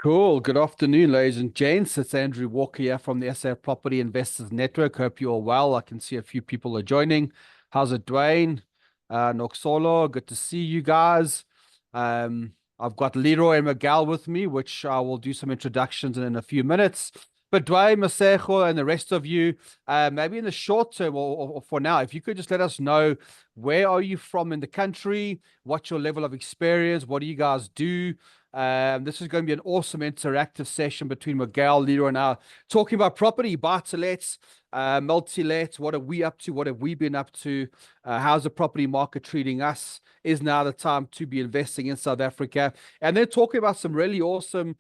Cool. Good afternoon, ladies and gents. It's Andrew Walker here from the SA Property Investors Network. Hope you're all well. I can see a few people are joining. How's it, Dwayne? Noxolo, good to see you guys. I've got Leroy and Miguel with me, which I will do some introductions in a few minutes. But Dwayne, Masejo, and the rest of you, maybe in the short term or for now, if you could just let us know where are you from in the country, what's your level of experience, what do you guys do? This is going to be an awesome interactive session between Miguel, Leroy, and I, talking about property, buy-to-lets, multi-lets. What are we up to? What have we been up to? How's the property market treating us? Is now the time to be investing in South Africa? And then talking about some really awesome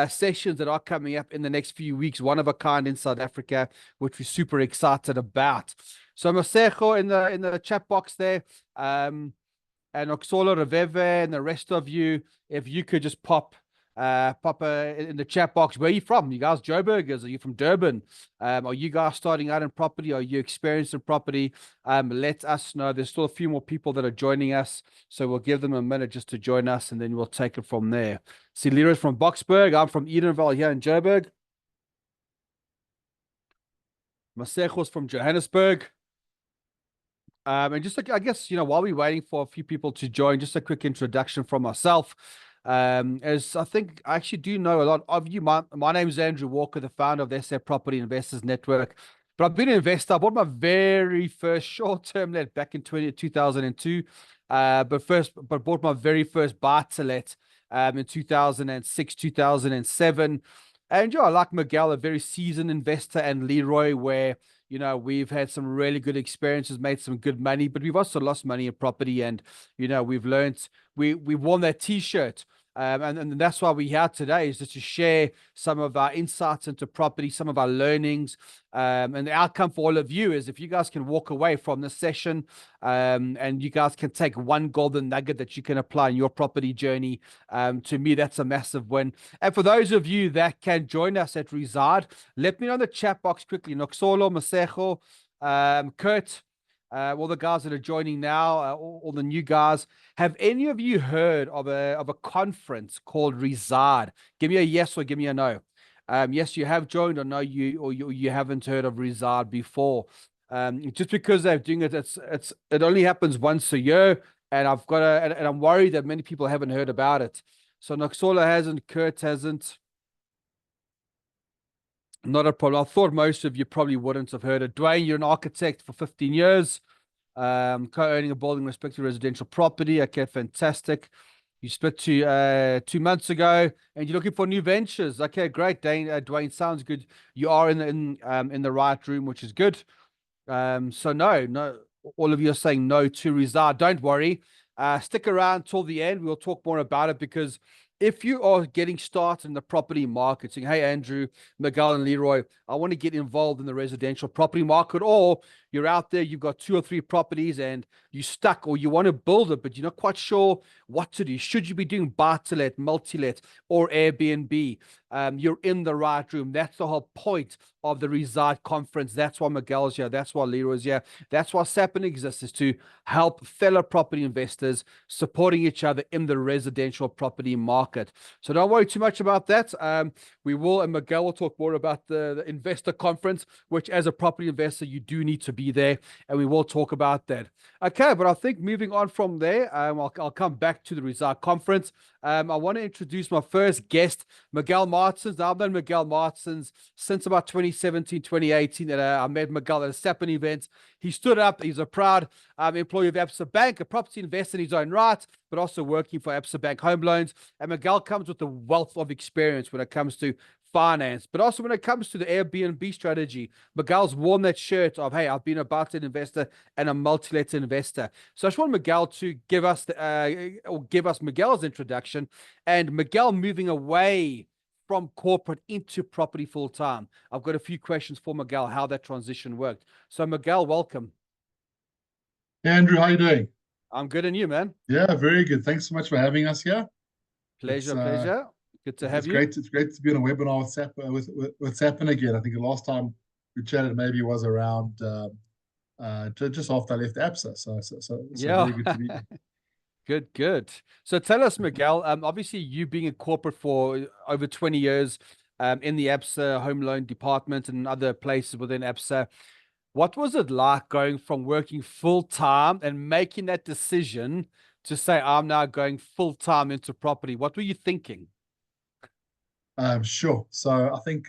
sessions that are coming up in the next few weeks, one of a kind in South Africa, which we're super excited about. So Masejo in the chat box there. And Oxolo, Reveve, and the rest of you, if you could just pop in the chat box, where are you from? You guys Joburgers? Are you from Durban? Are you guys starting out in property? Are you experienced in property? Let us know. There's still a few more people that are joining us, so we'll give them a minute just to join us, and then we'll take it from there. See, Leroy's from Boksburg. I'm from Edenvale here in Joburg. Masejo's from Johannesburg. And just like, I guess, while we're waiting for a few people to join, just a quick introduction from myself. As I think I actually do know a lot of you. My name is Andrew Walker, the founder of the SA Property Investors Network. But I've been an investor. I bought my very first short-term let back in 2002. But bought my very first buy-to-let in 2006, 2007. And like Miguel, a very seasoned investor, and Leroy, where we've had some really good experiences, made some good money, but we've also lost money in property. And, we've learned, we've worn that t-shirt. And that's why we're here today, is just to share some of our insights into property, some of our learnings. And the outcome for all of you is if you guys can walk away from this session and you guys can take one golden nugget that you can apply in your property journey, to me, that's a massive win. And for those of you that can join us at Reside, let me know in the chat box quickly. Noxolo, Masejo, Kurt, all the guys that are joining now, all the new guys. Have any of you heard of a conference called Reside? Give me a yes or give me a no. Yes, you have joined, or no, you haven't heard of Reside before. Just because they're doing it, it only happens once a year, and I'm worried that many people haven't heard about it. So Noxola hasn't, Kurt hasn't. Not a problem. I thought most of you probably wouldn't have heard it. Dwayne, you're an architect for 15 years, co-owning a building respective residential property. Okay, fantastic. You split 2 months ago, and you're looking for new ventures. Okay, great. Dwayne, sounds good. You are in the right room, which is good. So no, all of you are saying no to Reside. Don't worry. Stick around till the end. We'll talk more about it, because if you are getting started in the property market, saying, hey, Andrew, Miguel, and Leroy, I want to get involved in the residential property market, or you're out there, you've got 2 or 3 properties and you're stuck, or you want to build it, but you're not quite sure what to do. Should you be doing buy-to-let, multi-let, or Airbnb? You're in the right room. That's the whole point of the Reside conference. That's why Miguel's here. That's why Leroy's here. That's why SAPN exists, is to help fellow property investors supporting each other in the residential property market. So don't worry too much about that. We will, and Miguel will talk more about the investor conference, which as a property investor, you do need to be there, and we will talk about that. Okay, but I think moving on from there, I'll come back to the Reside conference. I want to introduce my first guest, Miguel Martins. Now, I've known Miguel Martins since about 2017, 2018, that I met Miguel at a SAPN event. He stood up. He's a proud employee of Absa Bank, a property investor in his own right, but also working for Absa Bank Home Loans. And Miguel comes with a wealth of experience when it comes to finance, but also when it comes to the Airbnb strategy. Miguel's worn that shirt of, hey, I've been a buy-to-let investor and a multi-let investor. So I just want Miguel to give us Miguel's introduction, and Miguel moving away from corporate into property full time. I've got a few questions for Miguel, how that transition worked. So Miguel, welcome. Hey Andrew, how you doing? I'm good, and you, man? Yeah, very good. Thanks so much for having us here. Pleasure, pleasure. Good to have It's you. great. It's great to be on a webinar with SAPN again. I think the last time we chatted maybe was around just after I left ABSA. So Yeah. very good to be here. Good, good. So tell us, Miguel, obviously you being in corporate for over 20 years, in the ABSA home loan department and other places within ABSA, what was it like going from working full time and making that decision to say, I'm now going full time into property? What were you thinking? Sure. So I think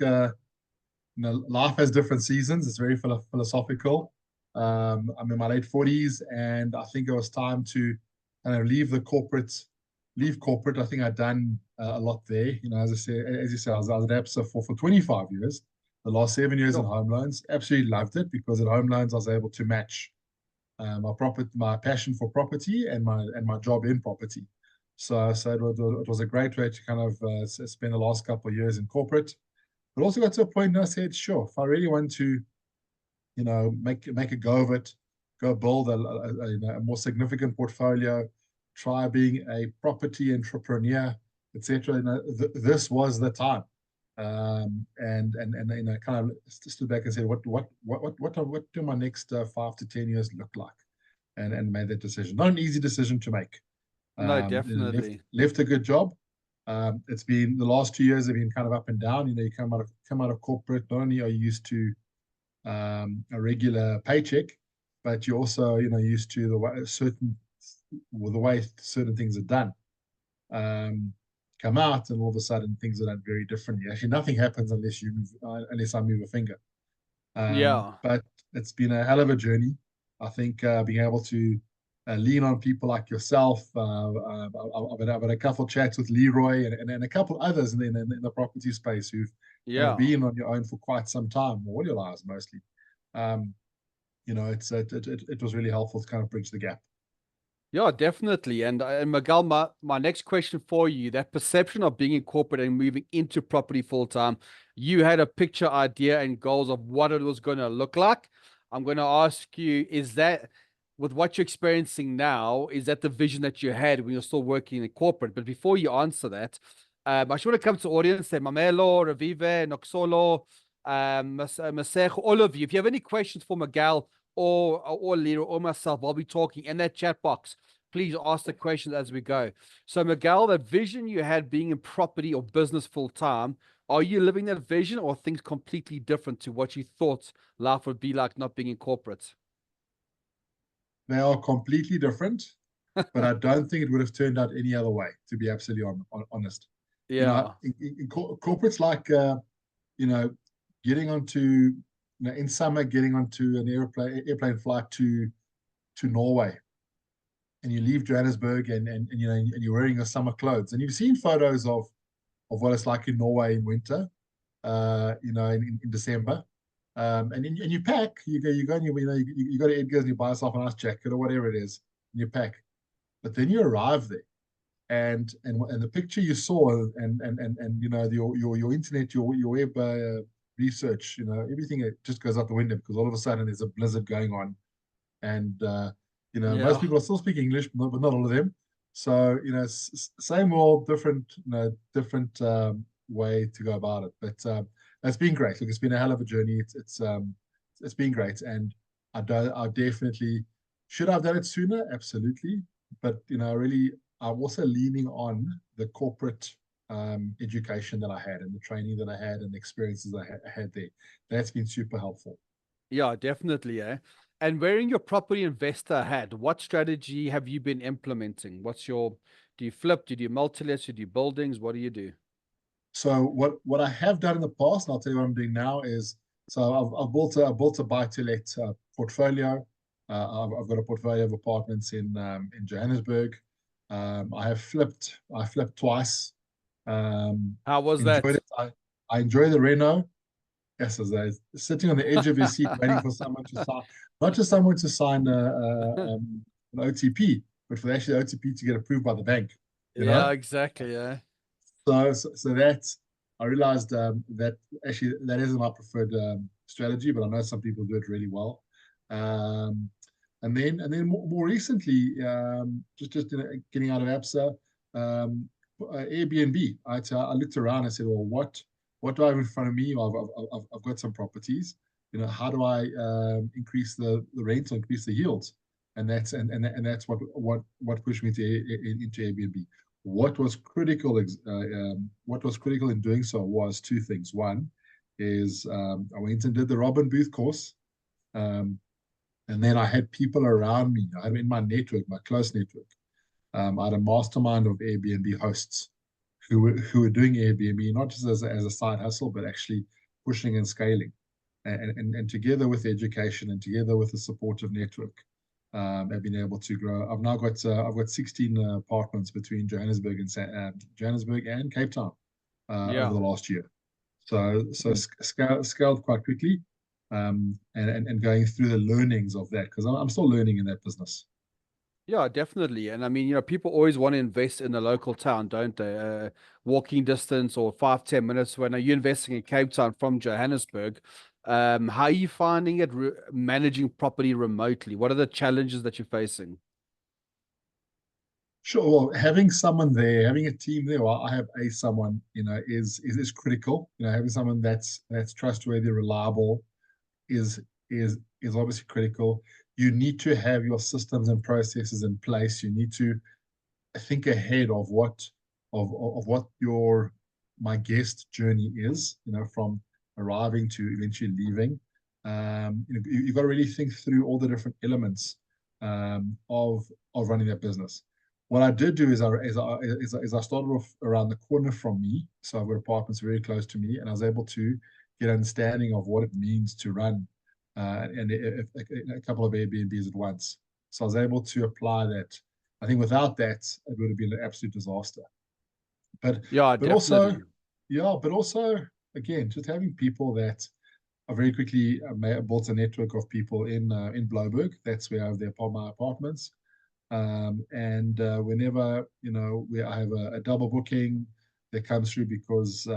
life has different seasons. It's very philosophical. I'm in my late 40s, and I think it was time to kind of leave corporate. I think I'd done a lot there. As you said, I was at ABSA for 25 years. The last 7 years in Sure. home loans, absolutely loved it because at home loans I was able to match my passion for property and my job in property. So it was a great way to kind of spend the last couple of years in corporate. But also got to a point where I said, sure, if I really want to, make a go of it, go build a more significant portfolio, try being a property entrepreneur, etc. This was the time. And kind of stood back and said, what do my next 5 to 10 years look like, and made that decision. Not an easy decision to make. No, Left definitely. left a good job. It's been the last 2 years have been kind of up and down. You come out of corporate. Not only are you used to a regular paycheck, but you're also used to the way certain things are done. Um, Come out, and all of a sudden things are done very differently. Actually, nothing happens unless I move a finger. Yeah. But it's been a hell of a journey. I think being able to lean on people like yourself. I've had a couple of chats with Leroy and a couple others in the property space who've kind of Yeah. been on your own for quite some time, all your lives mostly. Um, it was really helpful to kind of bridge the gap. Yeah, definitely. And Miguel, my next question for you, that perception of being in corporate and moving into property full time, you had a picture, idea, and goals of what it was going to look like. I'm going to ask you, is that with what you're experiencing now, is that the vision that you had when you're still working in corporate? But before you answer that, I just want to come to the audience, say Mamelo, Ravive, Noxolo, Masech, all of you. If you have any questions for Miguel, or Leroy or myself, I'll be talking in that chat box. Please ask the questions as we go. So, Miguel, that vision you had being in property or business full time, are you living that vision or things completely different to what you thought life would be like not being in corporate? They are completely different, but I don't think it would have turned out any other way, to be absolutely honest. Yeah. Corporates like, you know, getting onto, in summer, getting onto an airplane flight to Norway, and you leave Johannesburg, and you're wearing your summer clothes, and you've seen photos of what it's like in Norway in winter, in December. And you pack, you go and you go to Edgar's and you buy yourself a nice jacket or whatever it is, and you pack. But then you arrive there, and the picture you saw, and your internet, your web research, everything, it just goes out the window because all of a sudden there's a blizzard going on, and most Yeah. people are still speaking English, but not all of them. So same world, different, different way to go about it. But it's been great. Look, it's been a hell of a journey. It's been great, and I definitely should have done it sooner, absolutely. But really, I'm also leaning on the corporate education that I had, and the training that I had, and the experiences I had there. That's been super helpful. Yeah, definitely. And wearing your property investor hat, what strategy have you been implementing? Do you flip? Do you do multi-lets? Do you do buildings? What do you do? So what I have done in the past, and I'll tell you what I'm doing now, is so I've built a buy-to-let portfolio. I've got a portfolio of apartments in Johannesburg. I flipped twice. How was Enjoyed that? it. I enjoy the reno. Yes, as I sitting on the edge of your seat, waiting for someone to sign, not just someone to sign an OTP, but for actually the OTP to get approved by the bank. You Yeah, know, exactly. Yeah. so that's, I realized that actually that isn't my preferred strategy, but I know some people do it really well. Um, and then more recently, just getting out of ABSA, Airbnb. I looked around and said, well, what do I have in front of me? I've got some properties. How do I increase the rent or increase the yields? and that's what pushed me into Airbnb. What was critical in doing so was two things. One is I went and did the Robin Booth course, and then I had people around me. I had in my network, my close network. I had a mastermind of Airbnb hosts who were doing Airbnb not just as a side hustle, but actually pushing and scaling. And together with education and together with a supportive network, I've been able to grow. I've got 16 apartments between Johannesburg and Cape Town over the last year. So scaled quite quickly, and going through the learnings of that, because I'm still learning in that business. Yeah, definitely. And I mean, people always want to invest in the local town, don't they? Walking distance or 5-10 minutes. When you're investing in Cape Town from Johannesburg, how are you finding it managing property remotely? What are the challenges that you're facing? Sure. Well, having someone there, having a team there, well, I have someone, is critical. Having someone that's trustworthy, reliable, is is obviously critical. You need to have your systems and processes in place. You need to think ahead of what my guest journey is, from arriving to eventually leaving. You've got to really think through all the different elements of running that business. What I did do is I started off around the corner from me, so I've got apartments very close to me, and I was able to get an understanding of what it means to run and a couple of Airbnbs at once. So I was able to apply that. I think without that, it would have been an absolute disaster. But Yeah, but also, definitely. yeah, but also again, just having people that I very quickly built a network of people in Blouberg. That's where I have my apartments. And whenever I have a double booking that comes through because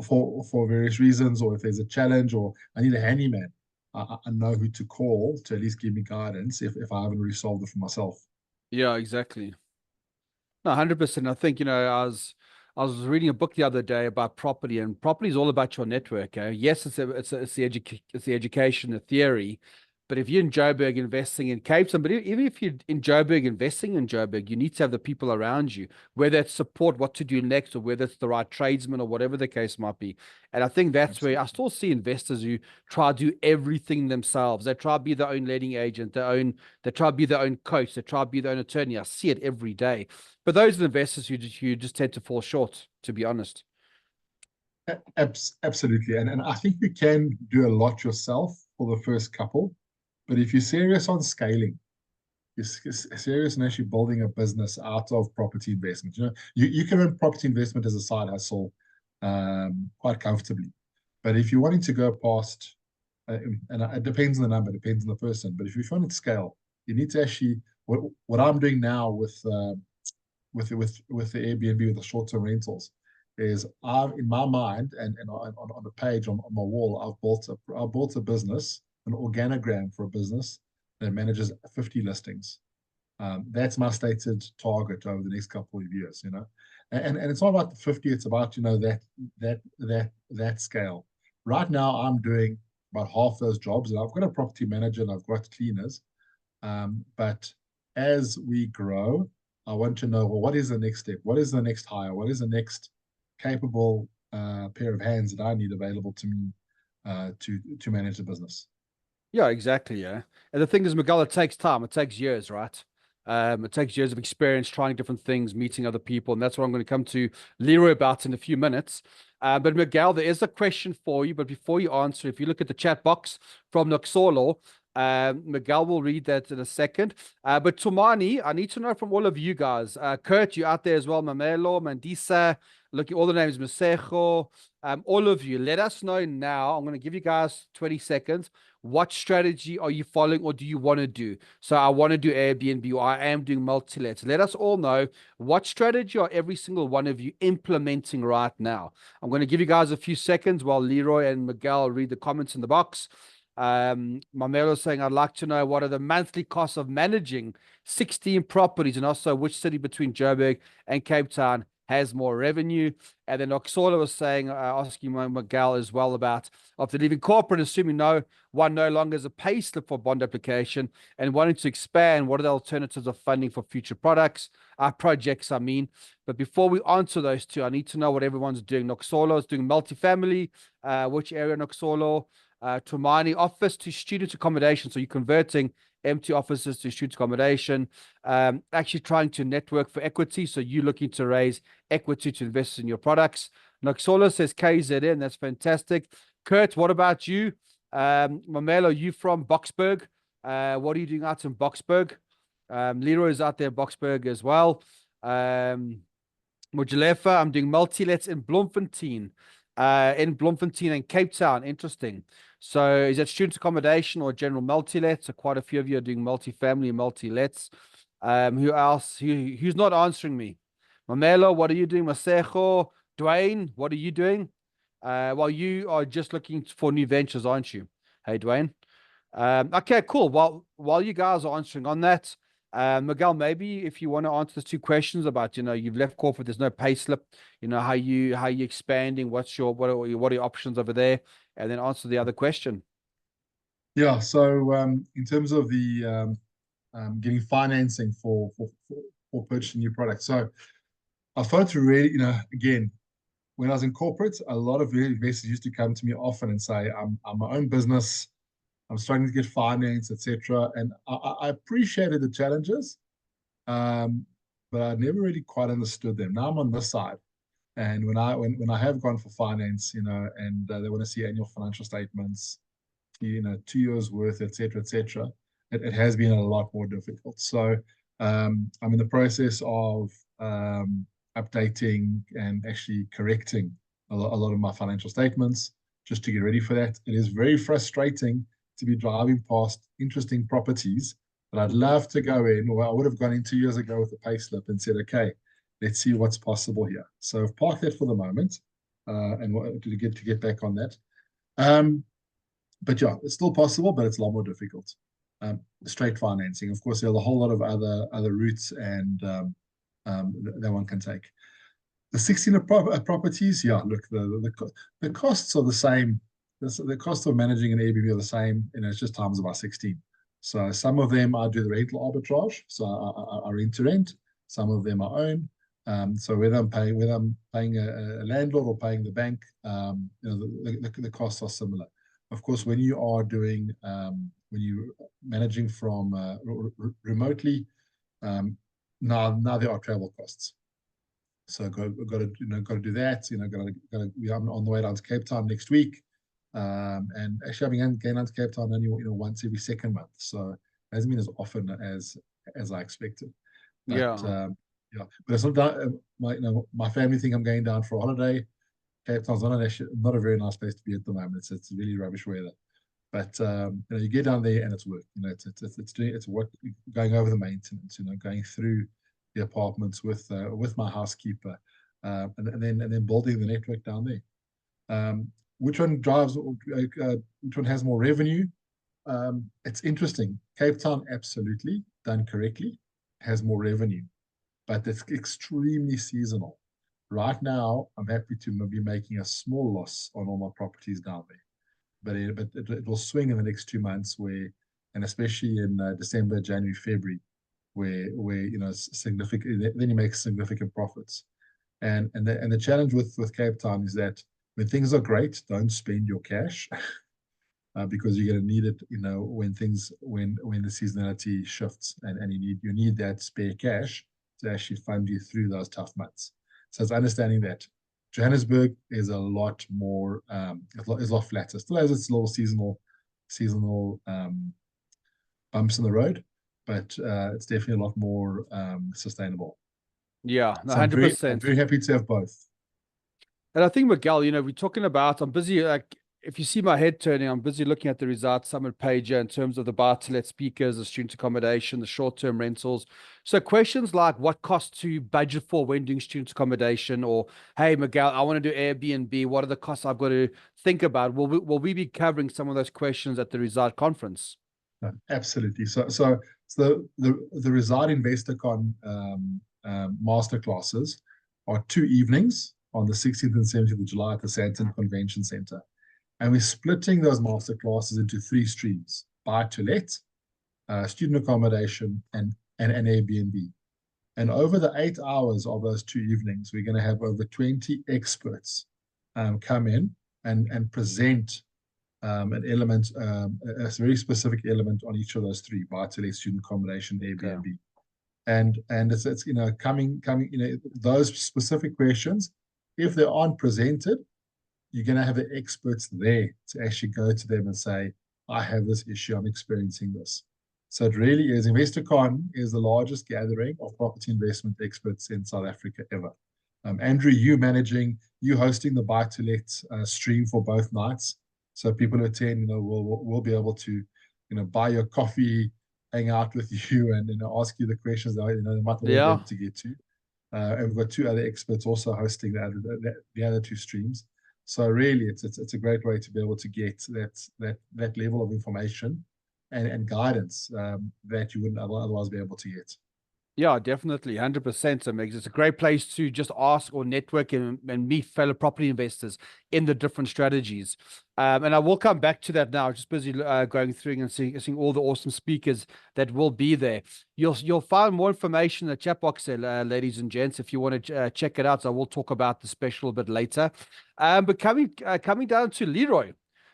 for various reasons, or if there's a challenge, or I need a handyman, I know who to call to at least give me guidance if I haven't resolved it for myself. Yeah, exactly. No, 100%. I think, I was reading a book the other day about property, and property is all about your network. Yes, it's the education, the theory, but if you're in Joburg investing in Cape Town, but even if you're in Joburg investing in Joburg, you need to have the people around you, whether it's support what to do next, or whether it's the right tradesman, or whatever the case might be. And I think that's where I Absolutely. still see investors who try to do everything themselves. They try to be their own letting agent, they try to be their own coach, they try to be their own attorney. I see it every day. But those are the investors who just tend to fall short, to be honest. Absolutely. And I think you can do a lot yourself for the first couple. But if you're serious on scaling, serious on actually building a business out of property investment, you can run property investment as a side hustle quite comfortably. But if you're wanting to go past, and it depends on the number, depends on the person. But if you're trying to scale, you need to actually, what I'm doing now with the Airbnb, with the short-term rentals, is I've in my mind and on the page on my wall, I've built a business, an organogram for a business that manages 50 listings. That's my stated target over the next couple of years, and it's not about the 50, it's about that scale. Right now I'm doing about half those jobs, and I've got a property manager and I've got cleaners. But as we grow, I want to know, well, what is the next step? What is the next hire? What is the next capable pair of hands that I need available to me to manage the business? Yeah, exactly. Yeah. And the thing is, Miguel, it takes time. It takes years, right? It takes years of experience trying different things, meeting other people. And that's what I'm going to come to Leroy about in a few minutes. But Miguel, there is a question for you. But before you answer, if you look at the chat box from Noxolo, Miguel will read that in a second. But Tumani, I need to know from all of you guys. Kurt, you out there as well. Mamelo, Mandisa, looking all the names, Masejo, all of you. Let us know now. I'm going to give you guys 20 seconds. What strategy are you following, or do you want to do? So I want to do Airbnb, or I am doing multi-let. Let us all know what strategy are every single one of you implementing right now. I'm going to give you guys a few seconds while Leroy and Miguel read the comments in the box. Mamelo saying, I'd like to know what are the monthly costs of managing 16 properties, and also which city between Joburg and Cape Town has more revenue. And then Noxola was saying, asking Miguel as well about after leaving corporate, assuming one no longer is a pay slip for bond application and wanting to expand, what are the alternatives of funding for future projects, I mean. But before we answer those two, I need to know what everyone's doing. Noxolo is doing multifamily. Which area, Noxolo? Tumani, office to student accommodation. So you're converting empty offices to student accommodation, actually trying to network for equity. So you're looking to raise equity to invest in your products. Noxolo says KZN. That's fantastic. Kurt, what about you? Mamelo, you from Boksburg? What are you doing out in Boksburg? Leroy is out there in Boksburg as well. Mujalefa, I'm doing multi-lets in Bloemfontein. In Bloemfontein and Cape Town. Interesting. So is that student accommodation or general multi-lets? So quite a few of you are doing multi-family and multi-lets. Who else? Who's not answering me? Mamelo, what are you doing? Masejo, Dwayne, what are you doing? Well, you are just looking for new ventures, aren't you? Hey, Dwayne. Okay, cool. While you guys are answering on that, Miguel, maybe if you want to answer the two questions about, you've left corporate, there's no pay slip, how you expanding, what are your options over there, and then answer the other question. Yeah. So in terms of the getting financing for purchasing new products, so I started to really, again, when I was in corporate, a lot of investors used to come to me often and say, I'm my own business, I'm starting to get finance, etc. And I appreciated the challenges, but I never really quite understood them. Now I'm on this side, and when I have gone for finance, and they want to see annual financial statements, 2 years worth, etc., etc., it has been a lot more difficult. So I'm in the process of updating and actually correcting a lot of my financial statements just to get ready for that. It is very frustrating to be driving past interesting properties that I'd love to go in, or I would have gone in 2 years ago with a pay slip and said, okay, let's see what's possible here. So I've parked that for the moment, and to get back on that. But yeah, it's still possible, but it's a lot more difficult. Straight financing, of course, there's a whole lot of other routes and that one can take. The 16 properties, yeah, look, the costs are the same. The cost of managing an Airbnb are the same. It's just times about 16. So some of them I do the rental arbitrage, so I rent to rent. Some of them I own. So whether I'm paying a landlord or paying the bank, the costs are similar. Of course, when you are doing when you're managing from remotely, now there are travel costs. So got to do that. I'm on the way down to Cape Town next week. And actually, I'm going down to Cape Town only once every second month, so it hasn't been as often as I expected. But, yeah, but it's not that, my family think I'm going down for a holiday. Cape Town's not a very nice place to be at the moment. It's really rubbish weather. But you get down there and it's work. It's work, going over the maintenance. Going through the apartments with my housekeeper, and then building the network down there. Which one which one has more revenue? It's interesting. Cape Town, absolutely, done correctly, has more revenue, but it's extremely seasonal. Right now, I'm happy to be making a small loss on all my properties down there, but it will swing in the next 2 months, and especially in December, January, February, where significant, then you make significant profits. And the challenge with Cape Town is that when things are great, don't spend your cash because you're going to need it. When the seasonality shifts, and you need that spare cash to actually fund you through those tough months. So it's understanding that Johannesburg is a lot more, is a lot flatter. Still has its little seasonal bumps in the road, but it's definitely a lot more sustainable. Yeah, So I'm 100%. very happy to have both. And I think, Miguel, we're talking about, I'm busy, like, if you see my head turning, I'm busy looking at the results summit page here in terms of the buy-to-let speakers, the student accommodation, the short-term rentals. So questions like what costs to budget for when doing student accommodation, or, hey, Miguel, I want to do Airbnb. What are the costs I've got to think about? Will we be covering some of those questions at the Reside conference? Absolutely. So the Reside InvestorCon masterclasses are 2 evenings on the 16th and 17th of July at the Sandton Convention Center. And we're splitting those masterclasses into 3 streams: buy to let, student accommodation, and Airbnb. And over the 8 hours of those 2 evenings, we're going to have over 20 experts come in and present an element, a very specific element on each of those 3: buy to let, student accommodation, Airbnb. Yeah. And it's coming, those specific questions, if they aren't presented, you're going to have the experts there to actually go to them and say, I have this issue, I'm experiencing this. So it really is. InvestorCon is the largest gathering of property investment experts in South Africa ever. Andrew, you hosting the buy to let stream for both nights. So people who attend, will be able to, buy your coffee, hang out with you, and ask you the questions that they might not be able to get to. And we've got 2 other experts also hosting the other 2 streams. So really, it's a great way to be able to get that level of information and guidance that you wouldn't otherwise be able to get. Yeah, definitely, 100%. So it's a great place to just ask or network and meet fellow property investors in the different strategies. And I will come back to that now. Just busy going through and seeing all the awesome speakers that will be there. You'll find more information in the chat box there, ladies and gents, if you want to check it out. So I will talk about the special a bit later. But coming down to Leroy.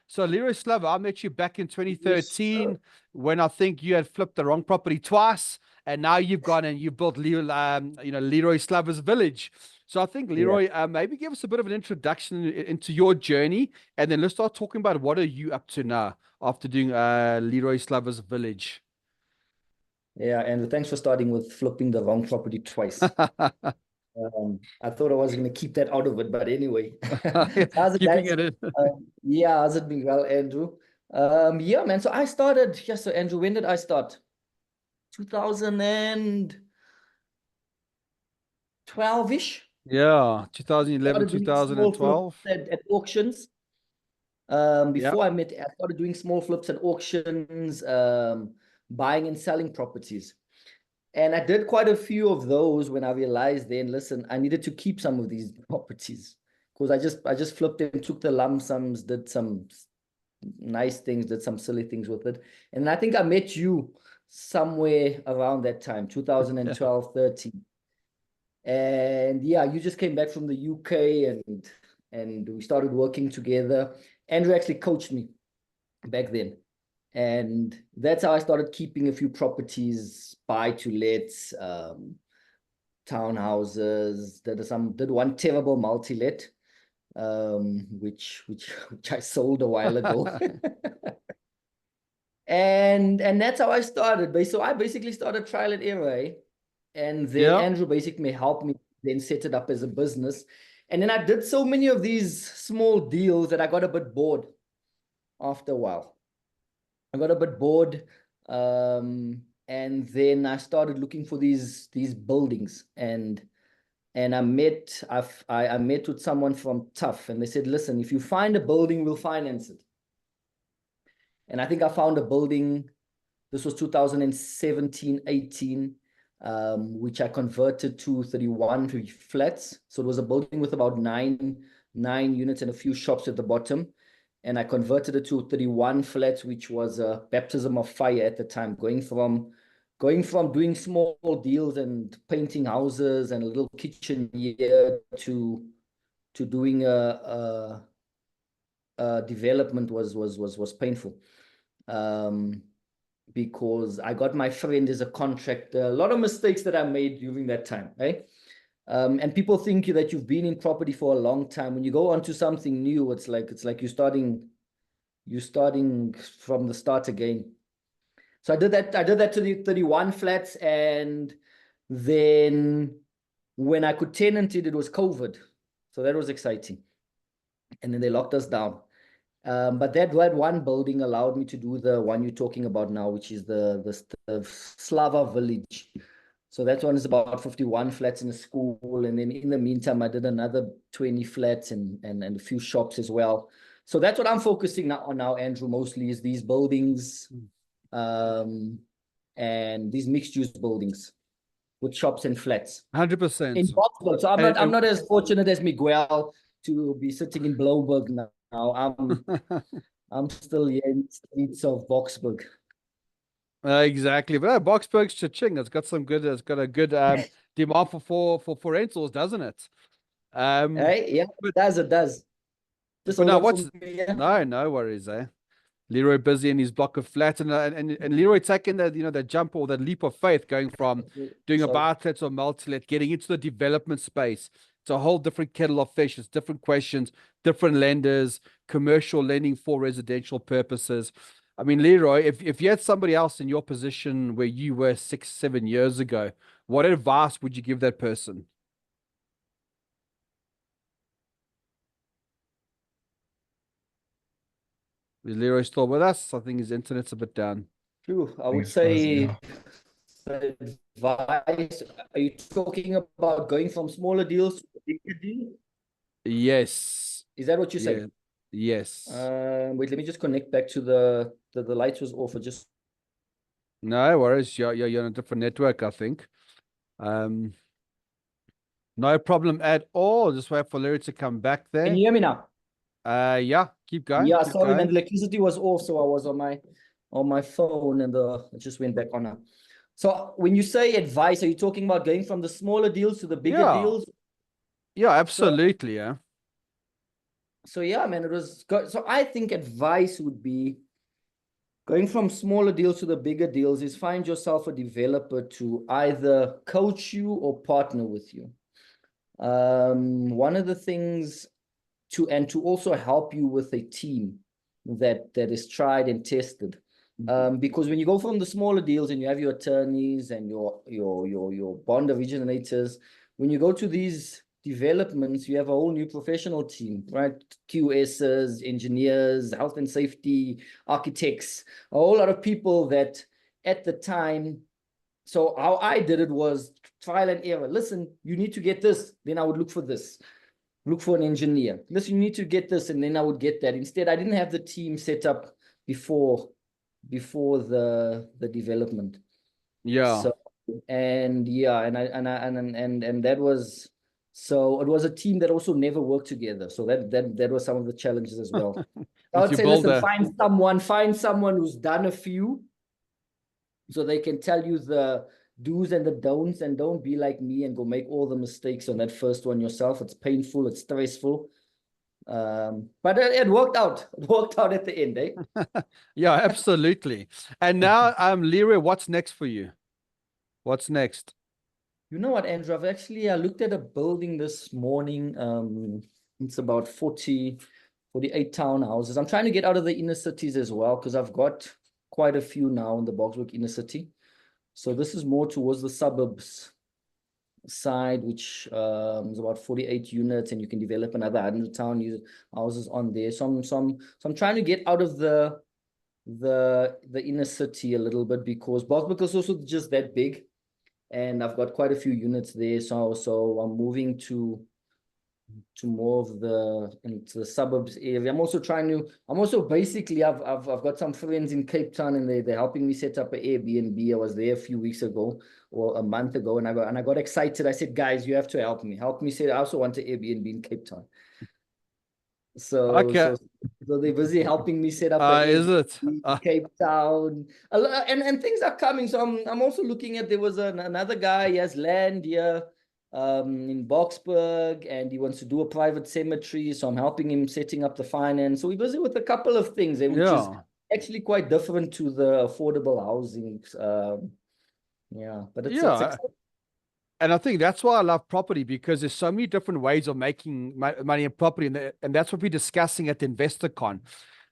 So Leroy Slava, I met you back in 2013 when I think you had flipped the wrong property twice. And now you've gone and you've built Leroy Slava's Village. So I think, Leroy, maybe give us a bit of an introduction into your journey, and then let's start talking about what are you up to now after doing Leroy Slava's Village. Yeah, and thanks for starting with flipping the wrong property twice. I thought I was going to keep that out of it, but anyway. Keeping it in. How's it been? Well, Andrew? Yeah, man. So I started, so Andrew, when did I start? 2012-ish. Yeah, 2011, 2012. At auctions. Before I started doing small flips at auctions, buying and selling properties. And I did quite a few of those when I realized then, listen, I needed to keep some of these properties because I just flipped them, took the lump sums, did some nice things, did some silly things with it. And I think I met you somewhere around that time, 2012, 13. And you just came back from the UK and we started working together. Andrew actually coached me back then. And that's how I started keeping a few properties, buy to lets, townhouses, did one terrible multi-let, which I sold a while ago. And that's how I started. So I basically started trial and error. And then Andrew basically helped me then set it up as a business. And then I did so many of these small deals that I got a bit bored after a while. I got a bit bored. And then I started looking for these buildings. And I met with someone from Tough. And they said, listen, if you find a building, we'll finance it. And I think I found a building, this was 2017, 18, which I converted to 31 flats. So it was a building with about nine units and a few shops at the bottom. And I converted it to 31 flats, which was a baptism of fire at the time, going from doing small deals and painting houses and a little kitchen here to doing a development was painful. Because I got my friend as a contractor, a lot of mistakes that I made during that time, right? And people think that you've been in property for a long time. When you go onto something new, it's like you're starting from the start again. So I did that to the 31 flats, and then when I could tenant it, it was COVID. So that was exciting. And then they locked us down. But that one building allowed me to do the one you're talking about now, which is the Slava Village. So that one is about 51 flats in a school. And then in the meantime, I did another 20 flats and a few shops as well. So that's what I'm focusing on now, Andrew, mostly is these buildings and these mixed-use buildings with shops and flats. 100%. In Boksburg. So And- I'm not as fortunate as Miguel to be sitting in Bloberg now. I'm still here in the streets of Boksburg. Exactly. But Boksburg's cha-ching. It's got a good demand for rentals, doesn't it? Hey, yeah, but- it does. Just But now hold on what's for me, yeah? no worries, eh? Leroy busy in his block of flats, and Leroy taking that that jump or that leap of faith, going from doing a Sorry. buy-to-let or multi-let, getting into the development space. It's a whole different kettle of fish. It's different questions, different lenders, commercial lending for residential purposes. I mean, Leroy, if you had somebody else in your position where you were 6-7 years ago, what advice would you give that person? Is Leroy still with us? I think his internet's a bit down. True. I think would it's fuzzy, say advice. Are you talking about going from smaller deals to bigger deal? Yes. Is that what you Yeah. say? Yes. Wait, let me just connect back to the lights was off. Just No worries. You're on a different network, I think. No problem at all. Just wait for Larry to come back can there. you hear me now? Yeah, keep going. Yeah, keep sorry, man. going. The electricity was off, so I was on my phone, and it just went back on now. So when you say advice, are you talking about going from the smaller deals to the bigger Yeah. deals? Yeah, absolutely. Yeah. So yeah, man, it was good. So I think advice would be going from smaller deals to the bigger deals is find yourself a developer to either coach you or partner with you. One of the things to also help you with a team that is tried and tested. Because when you go from the smaller deals and you have your attorneys and your bond originators, when you go to these developments, you have a whole new professional team, right? QSs, engineers, health and safety, architects, a whole lot of people that at the time. So how I did it was trial and error. Listen, you need to get this, then I would look for this. Look for an engineer. Listen, you need to get this, and then I would get that. Instead, I didn't have the team set up before the development. Yeah. So and that was, so it was a team that also never worked together. So that was some of the challenges as well. I would your say, listen, builder. find someone who's done a few, so they can tell you the do's and the don'ts, and don't be like me and go make all the mistakes on that first one yourself. It's painful, it's stressful. But it worked out. It worked out at the end, eh? Yeah, absolutely. And now, Leroy, what's next for you? What's next? You know what, Andrew? I looked at a building this morning. It's about 48 townhouses. I'm trying to get out of the inner cities as well, because I've got quite a few now in the Boksburg inner city. So this is more towards the suburbs side, which is about 48 units, and you can develop another 100 townhouses on there. So I'm trying to get out of the inner city a little bit, because Boksburg is also just that big, and I've got quite a few units there. So I'm moving to more of into the suburbs area. I'm also basically, I've got some friends in Cape Town, and they're helping me set up an Airbnb. I was there a few weeks ago or a month ago, and I got excited. I said, guys, you have to help me say, I also want an Airbnb in Cape Town. So Okay. so they're busy helping me set up Is it? in Cape Town, and things are coming. So I'm also looking at, there was another guy, he has land here in Boksburg, and he wants to do a private cemetery. So I'm helping him setting up the finance. So we're busy with a couple of things, which is actually quite different to the affordable housing. But it's exciting. And I think that's why I love property, because there's so many different ways of making money in property, and that's what we're discussing at the InvestorCon.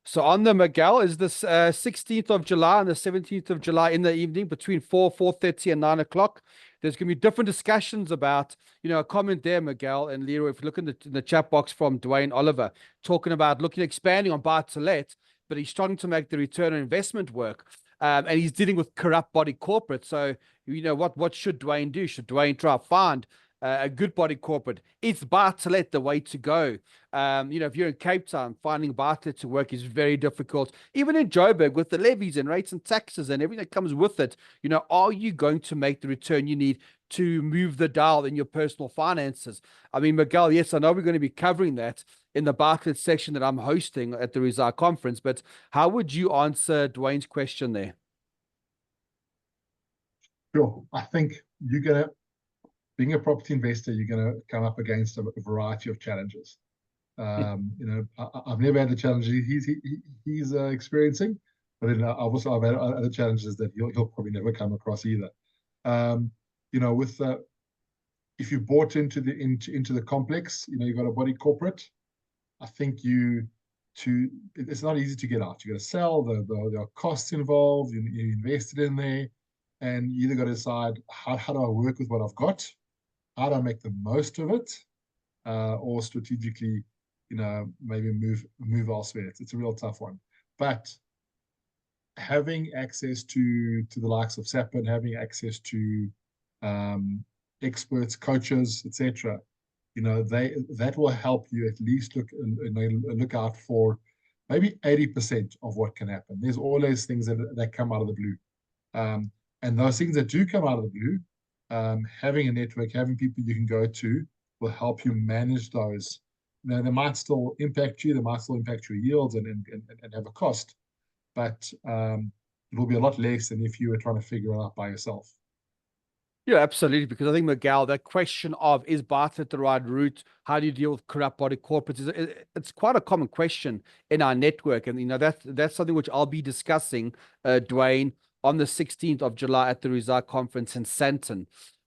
So on the Miguel is this 16th of July and the 17th of July in the evening between 4:30 and 9 o'clock. There's going to be different discussions about, a comment there, Miguel and Leroy, if you look in the chat box from Dwayne Oliver, talking about expanding on buy-to-let, but he's starting to make the return on investment work. And he's dealing with corrupt body corporate. So, what should Dwayne do? Should Dwayne try to find a good body corporate. Is buy-to-let the way to go? If you're in Cape Town, finding buy-to-let to work is very difficult. Even in Joburg, with the levies and rates and taxes and everything that comes with it, are you going to make the return you need to move the dial in your personal finances? I mean, Miguel, yes, I know we're going to be covering that in the buy-to-let section that I'm hosting at the Reside conference, but how would you answer Dwayne's question there? Sure. I think being a property investor, you're gonna come up against a variety of challenges. I've never had the challenges he's experiencing, but then I've had other challenges that he'll probably never come across either. If you bought into the complex, you've got a body corporate. I think it's not easy to get out. You got to sell. There are costs involved. You invested in there. And you either got to decide, how do I work with what I've got? How do I make the most of it? Or strategically, maybe move elsewhere. It's a real tough one. But having access to the likes of Sapin, having access to experts, coaches, etc., that will help you at least look out for maybe 80% of what can happen. There's always things that come out of the blue. And those things that do come out of the blue, having a network, having people you can go to will help you manage those. They might still impact you, they might still impact your yields and have a cost, but it will be a lot less than if you were trying to figure it out by yourself. Yeah, absolutely. Because I think, Miguel, that question of is buy-to-let the right route? How do you deal with corrupt body corporates? It's quite a common question in our network. And, that's something which I'll be discussing, Dwayne, on the 16th of July at the Reside conference in Sandton.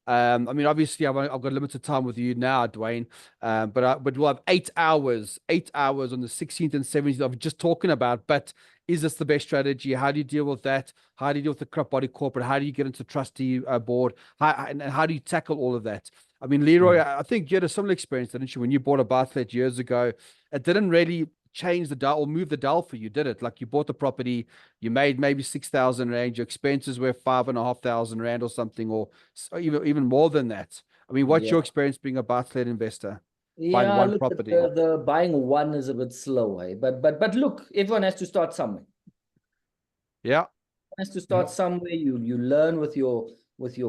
Obviously, I've got limited time with you now, Dwayne, but we'll have 8 hours on the 16th and 17th of just talking about, but is this the best strategy? How do you deal with that? How do you deal with the corrupt body corporate? How do you get into trustee board? And how do you tackle all of that? I mean, Leroy, I think you had a similar experience, didn't you, when you bought a buy-to-let years ago? It didn't really change the dial or move the dial for you, did it? Like, you bought the property, you made maybe 6,000 rand, your expenses were 5,500 rand or something, or even more than that. I mean, what's your experience being a buy-to-let investor? Buying one property. The buying one is a bit slow, eh? But look, everyone has to start somewhere. Yeah. Has to start somewhere. You learn with your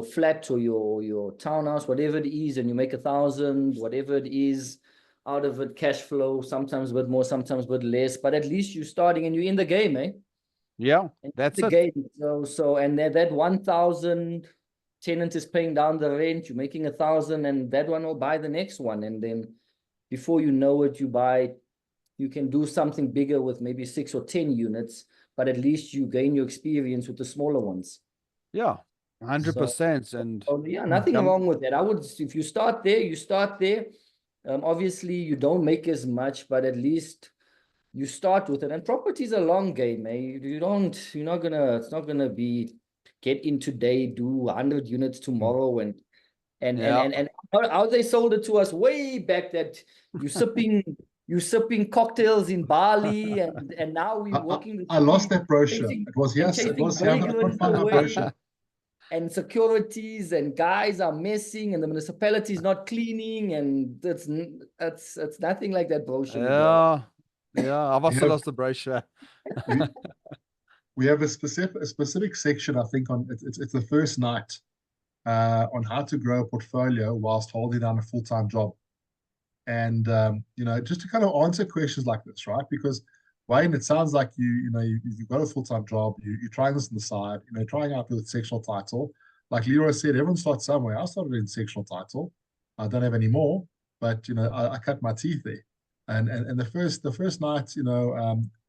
flat or your townhouse, whatever it is, and you make 1,000, whatever it is, out of it, cash flow, sometimes a bit more, sometimes a bit less, but at least you're starting and you're in the game, eh? Yeah, that's the game. And that 1,000 tenant is paying down the rent, you're making 1,000, and that one will buy the next one, and then before you know it, you can do something bigger with maybe 6 or 10 units, but at least you gain your experience with the smaller ones. Yeah, 100%. And yeah, nothing wrong with that. If you start there, you start there. Obviously, you don't make as much, but at least you start with it. And property is a long game, eh? It's not gonna be get in today, do 100 units tomorrow, and how they sold it to us way back that you sipping cocktails in Bali, and now we're working. I lost that brochure. It was brochure. And securities and guys are messing, and the municipality is not cleaning, and it's nothing like that brochure. I've also lost the brochure. We have a specific section, I think, on it's the first night on how to grow a portfolio whilst holding down a full-time job. And just to kind of answer questions like this, right? Because Wayne, it sounds like you've got a full-time job, you're trying this on the side, trying out with sectional title. Like Leroy said, everyone starts somewhere. I started in sectional title. I don't have any more, but I cut my teeth there. And the first night,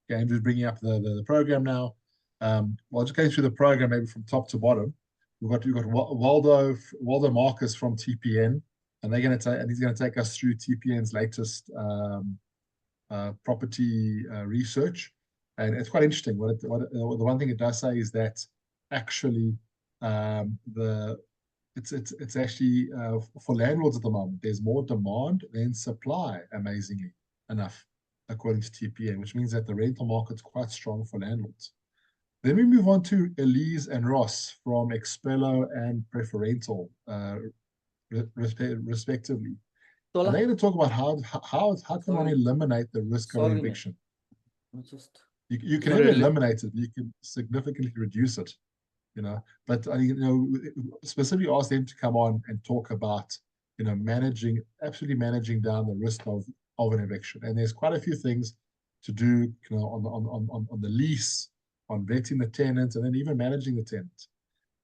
Andrew's bringing up the program now. Well, just going through the program maybe from top to bottom. We've got Waldo Marcus from TPN, and he's going to take us through TPN's latest property research, and it's quite interesting. The one thing it does say is that actually it's actually for landlords at the moment, there's more demand than supply, amazingly enough, according to TPN, which means that the rental market's quite strong for landlords. Then we move on to Elise and Ross from Expello and Preferential. respectively. So And they're like, going to talk about how can one Sorry. eliminate the risk of an Sorry, man. eviction. let's just You can Not never really. eliminate it, but you can significantly reduce it, you know. But specifically ask them to come on and talk about, absolutely managing down the risk of an eviction. And there's quite a few things to do, on the lease, on vetting the tenant, and then even managing the tenant.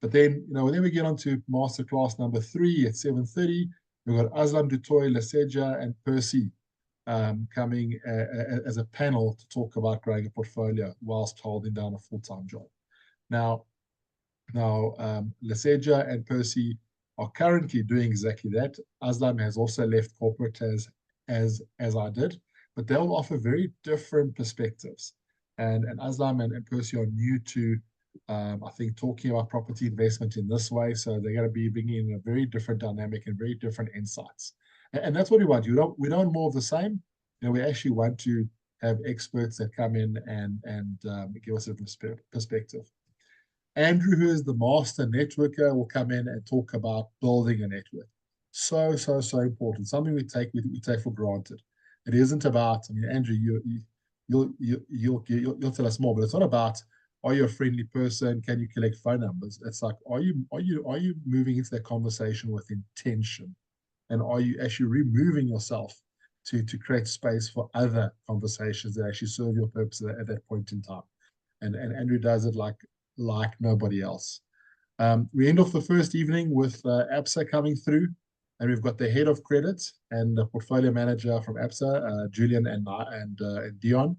But then, then we get on to masterclass number 3 at 7:30. We've got Aslam Dutoy, Leseja, and Percy coming as a panel to talk about growing a portfolio whilst holding down a full-time job. Now, Leseja and Percy are currently doing exactly that. Aslam has also left corporate as I did, but they'll offer very different perspectives. And Aslam and Percy are new to, I think, talking about property investment in this way. So they're going to be bringing in a very different dynamic and very different insights. And that's what we want. We don't want more of the same. We actually want to have experts that come in and give us a perspective. Andrew, who is the master networker, will come in and talk about building a network. So important. Something we take for granted. It isn't about. I mean, Andrew, you'll tell us more, but it's not about, are you a friendly person? Can you collect phone numbers? It's like, are you moving into that conversation with intention, and are you actually removing yourself to create space for other conversations that actually serve your purpose at that point in time? And Andrew does it like nobody else. We end off the first evening with ABSA coming through, and we've got the head of credit and the portfolio manager from ABSA, Julian and Dion.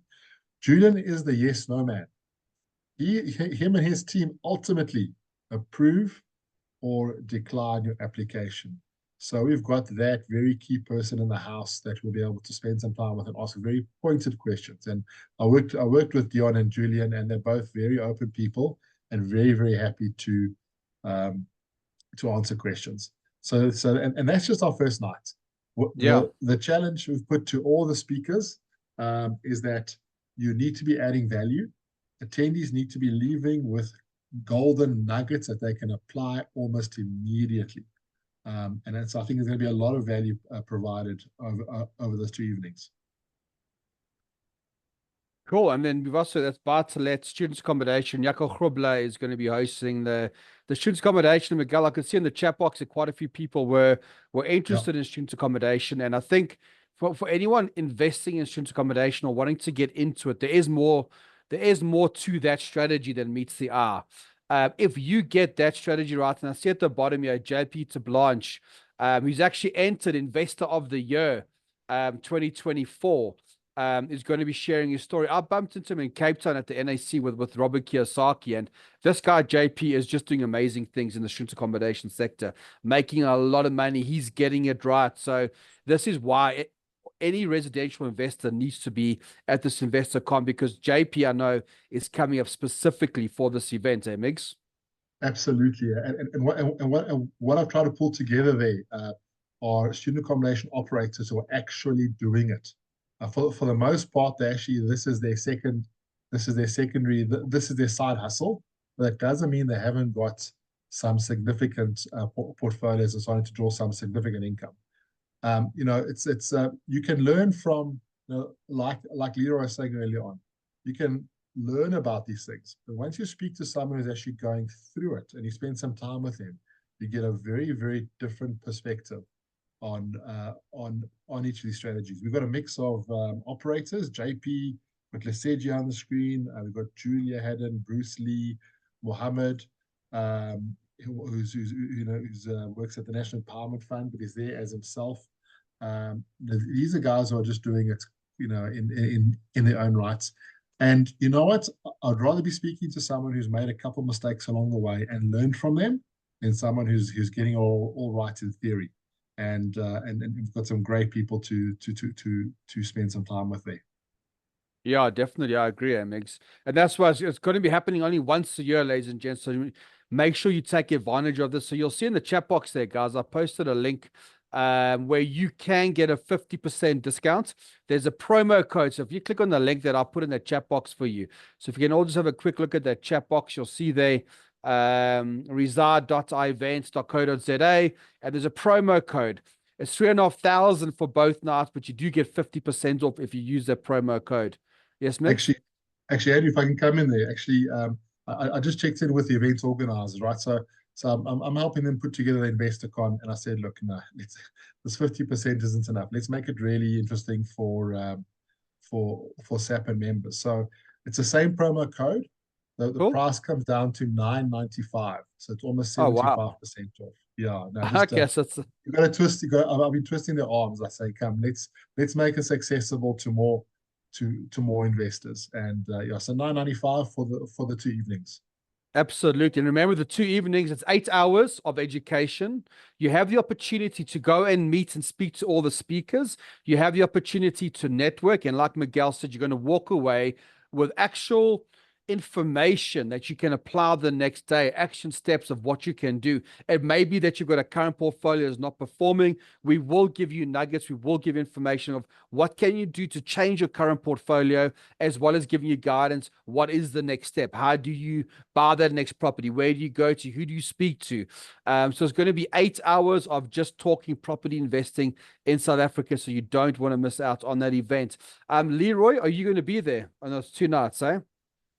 Julian is the yes/no man. Him and his team ultimately approve or decline your application. So we've got that very key person in the house that will be able to spend some time with and ask very pointed questions. And I worked with Dion and Julian, and they're both very open people and very, very happy to answer questions. So that's just our first night. The challenge we've put to all the speakers is that you need to be adding value. Attendees need to be leaving with golden nuggets that they can apply almost immediately. And so I think there's going to be a lot of value provided over those 2 evenings. Cool. And then we've also, that's Buy-to-Let students accommodation. Jaco Grobler is going to be hosting the students accommodation. Miguel, I could see in the chat box that quite a few people were interested in students accommodation. And I think for anyone investing in students accommodation or wanting to get into it, there is more to that strategy than meets the eye. If you get that strategy right, and I see at the bottom here, JP Blanche, who's actually entered Investor of the Year 2024, is going to be sharing his story. I bumped into him in Cape Town at the NAC with Robert Kiyosaki, and this guy, JP, is just doing amazing things in the student accommodation sector, making a lot of money. He's getting it right. So this is why any residential investor needs to be at this InvestorCon, because JP, I know, is coming up specifically for this event, eh, Migs? Absolutely. And what I've tried to pull together there are student accommodation operators who are actually doing it. For the most part, this is their secondary, this is their side hustle. But that doesn't mean they haven't got some significant portfolios and starting to draw some significant income. It's you can learn from, like Leroy was saying earlier on, you can learn about these things. But once you speak to someone who's actually going through it and you spend some time with them, you get a very, very different perspective on each of these strategies. We've got a mix of operators, JP, with Leseji on the screen. We've got Julia Haddon, Bruce Lee, Mohammed, who's works at the National Empowerment Fund, but is there as himself. These are guys who are just doing it, in their own rights. And you know what? I'd rather be speaking to someone who's made a couple of mistakes along the way and learned from them than someone who's getting all right in theory. And we've got some great people to spend some time with there. Yeah, definitely. I agree, Migs. And that's why it's going to be happening only once a year, ladies and gents. So make sure you take advantage of this. So you'll see in the chat box there, guys, I posted a link where you can get a 50% discount. There's a promo code. So if you click on the link that I'll put in the chat box for you. So if you can all just have a quick look at that chat box, you'll see there reside.events.co.za, and there's a promo code. It's 3,500 for both nights, but you do get 50% off if you use that promo code. Yes, Mick? Actually, Andrew, if I can come in there, I just checked in with the event organizers, right? So I'm helping them put together the InvestorCon, and I said, look, no, this 50% isn't enough. Let's make it really interesting for SAPA members. So it's the same promo code. The Cool. price comes down to $9.95, so it's almost 75% Oh, wow. off. Yeah, no, I guess that's you've got to twist. I've been twisting their arms. I say, come, let's make this accessible to more investors. And yeah, so $9.95 for the 2 evenings. absolutely. And remember, the 2 evenings, it's 8 hours of education. You have the opportunity to go and meet and speak to all the speakers. You have the opportunity to network. And like Miguel said, you're going to walk away with actual information that you can apply the next day, action steps of what you can do. It may be that you've got a current portfolio is not performing. We will give you nuggets. We will give information of what can you do to change your current portfolio, as well as giving you guidance. What is the next step? How do you buy that next property? Where do you go to? Who do you speak to? So it's going to be 8 hours of just talking property investing in South Africa. So you don't want to miss out on that event. Leroy, are you going to be there on those 2 nights, eh?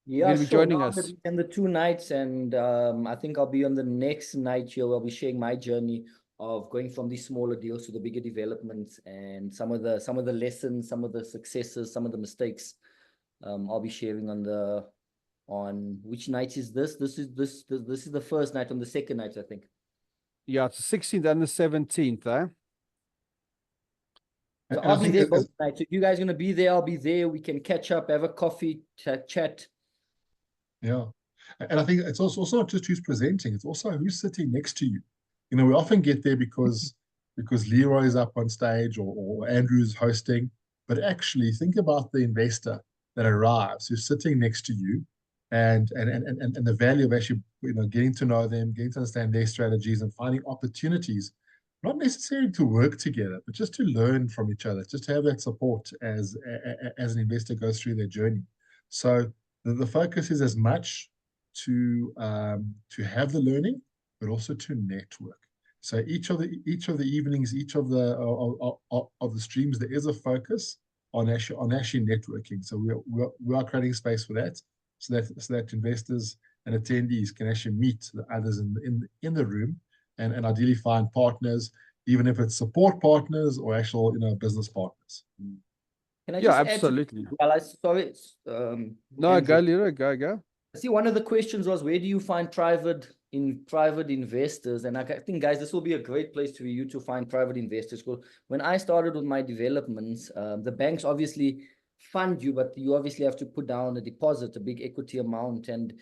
Yeah, You're going to be sure. joining Now us. and the 2 nights, and I think I'll be on the next night here. I'll be sharing my journey of going from these smaller deals to the bigger developments, and some of the lessons, some of the successes, some of the mistakes. I'll be sharing on which night is this? This is the first night. On the second night, I think. Yeah, it's the 16th and the 17th, eh? So I'll be there both nights. So if you guys are going to be there, I'll be there. We can catch up, have a coffee, chat. Yeah. And I think it's also not just who's presenting, it's also who's sitting next to you. You know, we often get there because Leroy is up on stage or Andrew's hosting, but actually think about the investor that arrives who's sitting next to you, and the value of actually, you know, getting to know them, getting to understand their strategies, and finding opportunities, not necessarily to work together, but just to learn from each other, just to have that support as an investor goes through their journey. So the focus is as much to have the learning, but also to network. So each of the evenings, each of the streams, there is a focus on actually networking. So we are creating space for that, so that investors and attendees can actually meet the others in the room, and ideally find partners, even if it's support partners or actual, you know, business partners. Can I just absolutely. Sorry. No, Andrew. go, Leroy, go. See, one of the questions was, where do you find private investors? And I think, guys, this will be a great place for you to find private investors. Because when I started with my developments, the banks obviously fund you, but you obviously have to put down a deposit, a big equity amount, and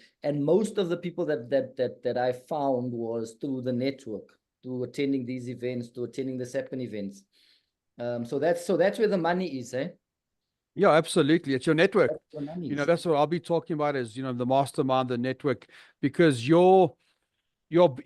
most of the people that I found was through the network, through attending these events, through attending the SAPN events. So that's where the money is, eh? Yeah, absolutely. It's your network. That's where money You know, is. that's what I'll be talking about is, you know, the mastermind, the network, because your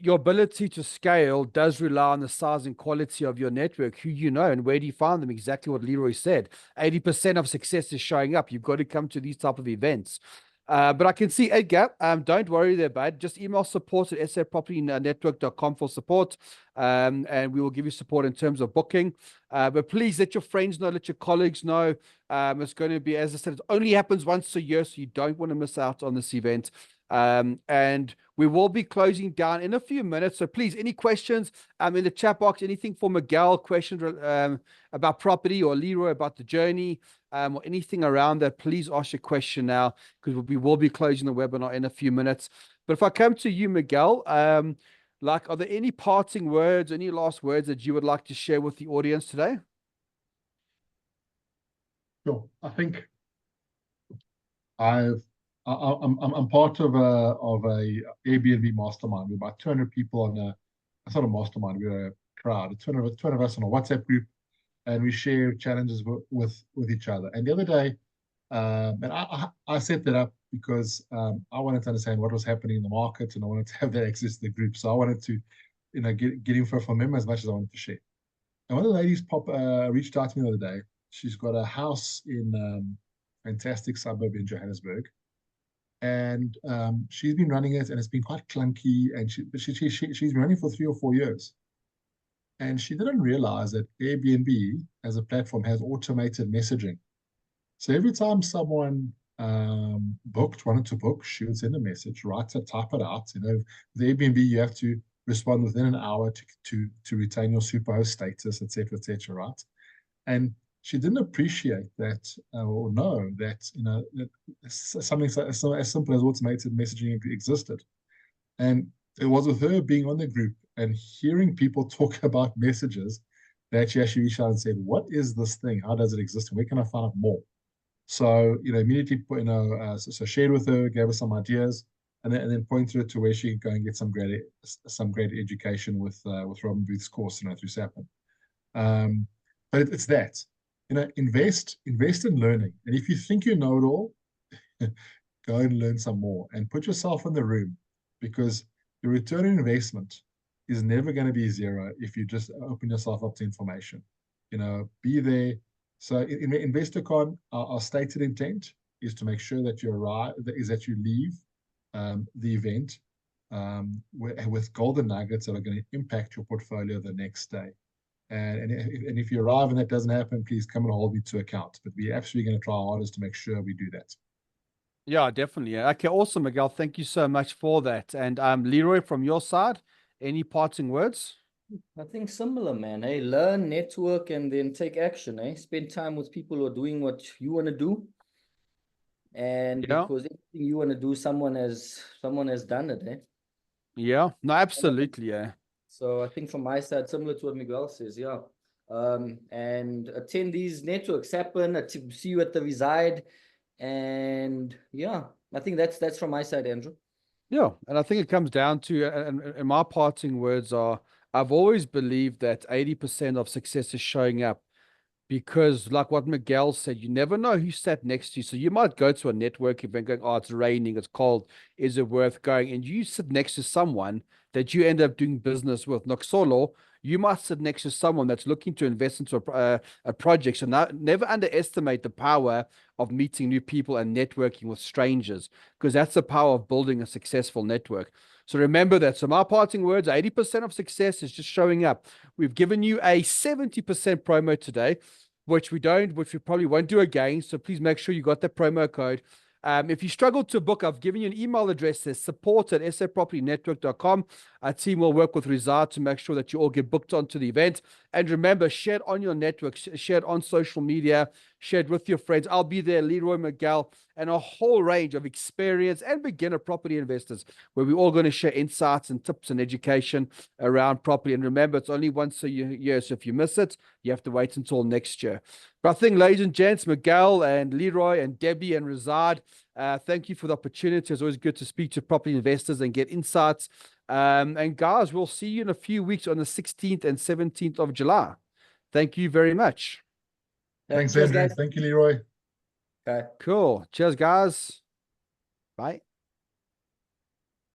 ability to scale does rely on the size and quality of your network, who you know, and where do you find them. Exactly what Leroy said. 80% of success is showing up. You've got to come to these type of events. But I can see Edgar, don't worry there, bud. Just email support at sapropertynetwork.com for support. And we will give you support in terms of booking. But please let your friends know, let your colleagues know. It's going to be, as I said, it only happens once a year, so you don't want to miss out on this event. And we will be closing down in a few minutes. So please, any questions in the chat box, anything for Miguel, questions about property, or Leroy about the journey, or anything around that, please ask your question now, because we will be closing the webinar in a few minutes. But if I come to you, Miguel, are there any parting words, any last words that you would like to share with the audience today? Sure. I think I'm part of a Airbnb mastermind. We're about 200 people on it's not a mastermind, we're a crowd. 200 of us on a WhatsApp group, and we share challenges with each other. And the other day, and I set that up because I wanted to understand what was happening in the market, and I wanted to have that access to the group. So I wanted to, you know, get info from them as much as I wanted to share. And one of the ladies reached out to me the other day. She's got a house in fantastic suburb in Johannesburg, and she's been running it, and it's been quite clunky. And she's been running for 3 or 4 years, and she didn't realize that Airbnb as a platform has automated messaging. So every time someone wanted to book, she would send a message, type it out. You know, with Airbnb, you have to respond within an hour to retain your superhost status, etc., right? And she didn't appreciate that or know that, you know, that something as simple as automated messaging existed. And it was with her being on the group and hearing people talk about messages that she actually reached out and said, what is this thing? How does it exist? And where can I find out more? So, you know, immediately put, you know, so shared with her, gave her some ideas, and then pointed her to where she could go and get some great education with Robin Booth's course, you know, through Sapin. But it's that, you know, invest in learning. And if you think you know it all, go and learn some more and put yourself in the room, because your return on investment is never going to be zero if you just open yourself up to information. You know, be there. So in InvestorCon, our stated intent is to make sure that you leave the event with golden nuggets that are going to impact your portfolio the next day. And if you arrive and that doesn't happen, please come and hold me to account. But we're absolutely going to try our hardest to make sure we do that. Yeah, definitely. Yeah. Okay, awesome, Miguel. Thank you so much for that. And Leroy, from your side, any parting words? I think similar, man. Hey, learn, network, and then take action. Spend time with people who are doing what you want to do. And because anything you want to do, someone has done it. Yeah, no, absolutely. Yeah. So I think from my side, similar to what Miguel says, yeah. And attend these networks, happen, see you at the Reside. And yeah, I think that's from my side, Andrew. Yeah, and I think it comes down to, and my parting words are, I've always believed that 80% of success is showing up, because like what Miguel said, you never know who sat next to you. So you might go to a network event going, oh, it's raining, it's cold, is it worth going? And you sit next to someone that you end up doing business with. Noxolo, you might sit next to someone that's looking to invest into a project. So now, never underestimate the power of meeting new people and networking with strangers, because that's the power of building a successful network. So remember that. So my parting words, 80% of success is just showing up. We've given you a 70% promo today, which we probably won't do again. So please make sure you got that promo code. If you struggle to book, I've given you an email address. There's support@sapropertynetwork.com. Our team will work with Rizard to make sure that you all get booked onto the event. And remember, share it on your network, share it on social media, share it with your friends. I'll be there, Leroy, Miguel, and a whole range of experienced and beginner property investors, where we're all going to share insights and tips and education around property. And remember, it's only once a year, so if you miss it, you have to wait until next year. But I think, ladies and gents, Miguel and Leroy and Debbie and Rizard, thank you for the opportunity. It's always good to speak to property investors and get insights. And guys, we'll see you in a few weeks on the 16th and 17th of July. Thank you very much. Thanks, Andrew. Thank you, Leroy. Okay. Cool. Cheers, guys. Bye.